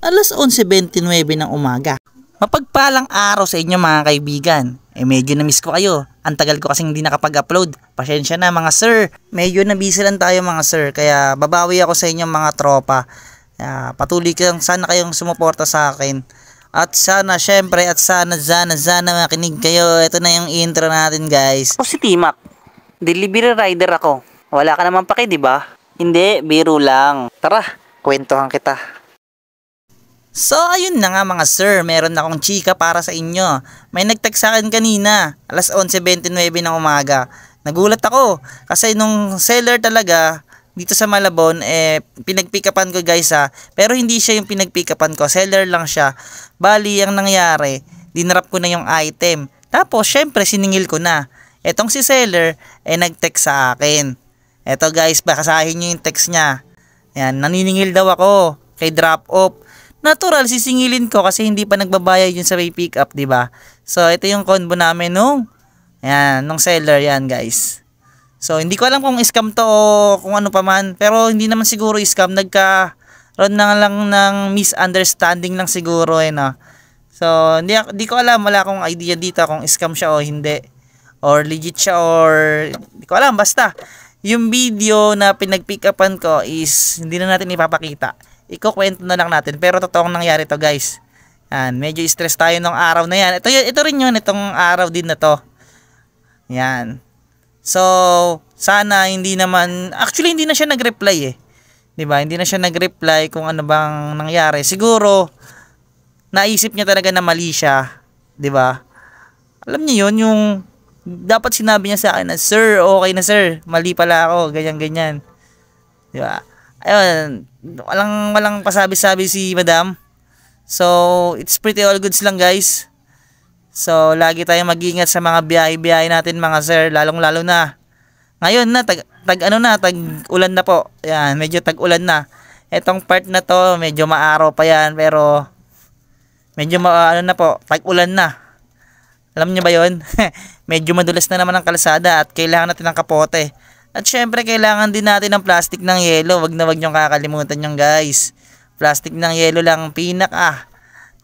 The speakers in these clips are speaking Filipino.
11:29 ng umaga. Mapagpalang araw sa inyo mga kaibigan. Medyo na-miss ko kayo. Ang tagal ko kasing hindi nakapag-upload. Pasensya na mga sir. Medyo na-busy lang tayo mga sir. Kaya babawi ako sa inyo mga tropa. Patuloy kang sana kayong sumuporta sa akin. At sana syempre at sana makinig kayo. Ito na yung intro natin guys. Ako si Timak. Delivery rider ako. Wala ka naman paki, di ba? Hindi, biro lang. Tara, kwentuhan kita. So ayun na nga mga sir, meron akong chika para sa inyo. May nag-text sa akin kanina, 11:29 ng umaga. Nagulat ako kasi nung seller talaga dito sa Malabon pinagpick-upan ko guys pero hindi siya yung pinagpick-upan ko, seller lang siya. Bali ang nangyari, dinrap ko na yung item. Tapos syempre siningil ko na. Etong si seller nag-text sa akin. Eto guys, basahin niyo yung text niya. Yan, naniningil daw ako kay drop off. Natural, sisingilin ko kasi hindi pa nagbabayad yun sa may pick up, di ba? So, ito yung combo namin nung seller yan, guys. So, hindi ko alam kung scam to o kung ano pa man. Pero, hindi naman siguro scam. Nagkaroon na lang ng misunderstanding lang siguro, no? So, hindi ko alam. Wala akong idea dito kung scam siya o hindi. Or legit siya or hindi ko alam. Basta, yung video na pinag-pick upan ko is hindi na natin ipapakita. Ikukwento na lang natin. Pero totoong nangyari to guys. Yan, medyo stress tayo nung araw na yan. Ito rin yun, itong araw din na to. Yan. So, sana hindi naman, actually hindi na siya nag-reply diba? Hindi na siya nag-reply kung ano bang nangyari. Siguro, naisip niya talaga na mali siya. Diba? Alam niyo yun, yung dapat sinabi niya sa akin na, sir, okay na sir. Mali pala ako, ganyan-ganyan. Diba? Ayun, walang pasabi-sabi si madam. So, it's pretty all goods lang guys. So, lagi tayong mag-ingat sa mga biyahe-biyahe natin mga sir, lalong-lalo na. Ngayon na, tag-ulan na po. Yan, medyo tag-ulan na. Etong part na to, medyo maaraw pa yan, pero medyo tag-ulan na. Alam niyo ba yon? Medyo madulas na naman ang kalsada at kailangan natin ng kapote. At syempre kailangan din natin ng plastic ng yelo. Wag na wag niyong kakalimutan yung guys. Plastic ng yelo lang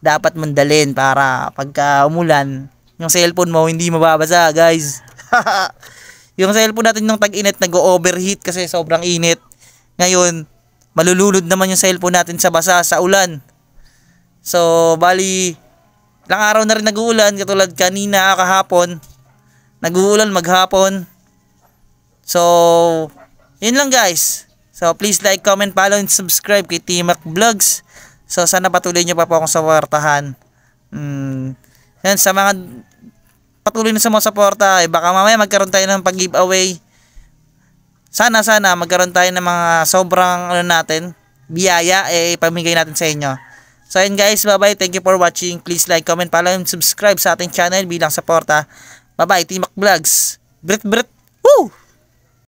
dapat mong dalhin para pagka umulan, yung cellphone mo hindi mababasa guys. Yung cellphone natin nung tag-init nag-overheat kasi sobrang init. Ngayon, malulunod naman yung cellphone natin sa basa sa ulan. So, bali, ilang araw na rin nag-uulan katulad kanina kahapon. Nag-uulan maghapon. So, yun lang guys. So, please like, comment, follow, and subscribe kay Timak Vlogs. So, sana patuloy nyo pa po akong suportahan. Yan, sa mga patuloy na sa mga suporta, baka mamaya magkaroon tayo ng pag-giveaway. Sana magkaroon tayo ng mga sobrang biyaya, ipamigay natin sa inyo. So, yun guys, bye-bye. Thank you for watching. Please like, comment, follow, and subscribe sa ating channel bilang suporta. Bye-bye, Timak Vlogs. Brit.